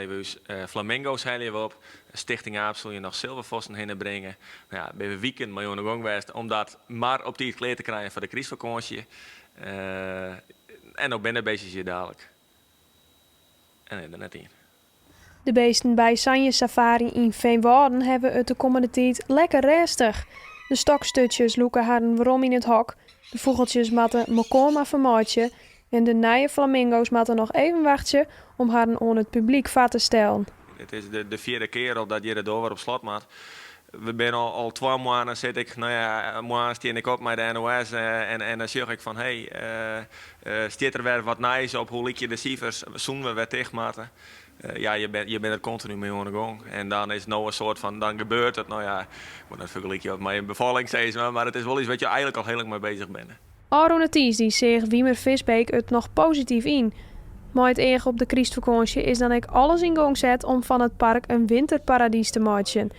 halen we dus flamingo's halen we op. Stichting Aap zul je nog zilvervossen heen brengen. Nou ja, bij we weekend maar de gang geweest om dat maar op die kleed te krijgen voor de Christvakantie. En ook binnen bezig hier dadelijk. En er net in. De beesten bij Sanje Safari in Veenwouden hebben het de komende tijd lekker rustig. De stokstutjes loeken haar waarom in het hok. De vogeltjes matten mokoma vermaatje. En de nieuwe flamingo's matten nog even wachten om haar aan het publiek vat te stellen. Het is de vierde keer dat je er door op slot maakt. We zijn al 2 maanden zit ik, maanden steen ik op met de NOS en dan zeg ik van stiet er weer wat nice op, hoe liep je de cijfers, zoen we weer dichtmaten. Je bent er continu mee aan de gang. En dan is het nou een soort van, dan gebeurt het. Nou ja, ik moet dat vergelijken met mijn bevallingsseizoen, maar het is wel iets wat je eigenlijk al heel lang mee bezig bent. Aron die zegt Wiemer Visbeek het nog positief in. Maar het erg op de Christvakantie is dan ik alles in gang zet om van het park een winterparadies te maken.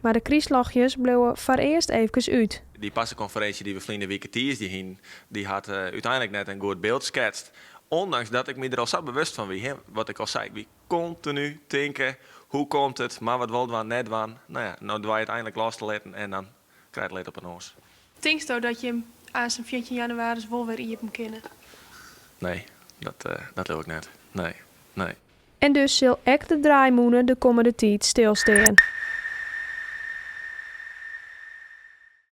Maar de Christlachjes bleven voor eerst even uit. Die passenconferentie die we verleden week die had uiteindelijk net een goed beeld geschetst. Ondanks dat ik me er al zo bewust van wie, wat ik al zei, wie continu denken, hoe komt het, maar wat wil het net van. Nou ja, nou doe je het eindelijk los te letten en dan krijg je het op een oors. Denk je dat je hem aan zijn 14 januari wel weer in hebt kennen? Nee, dat wil ik net. Nee. En dus zal ek de draaimoenen de komende tijd stilstaan.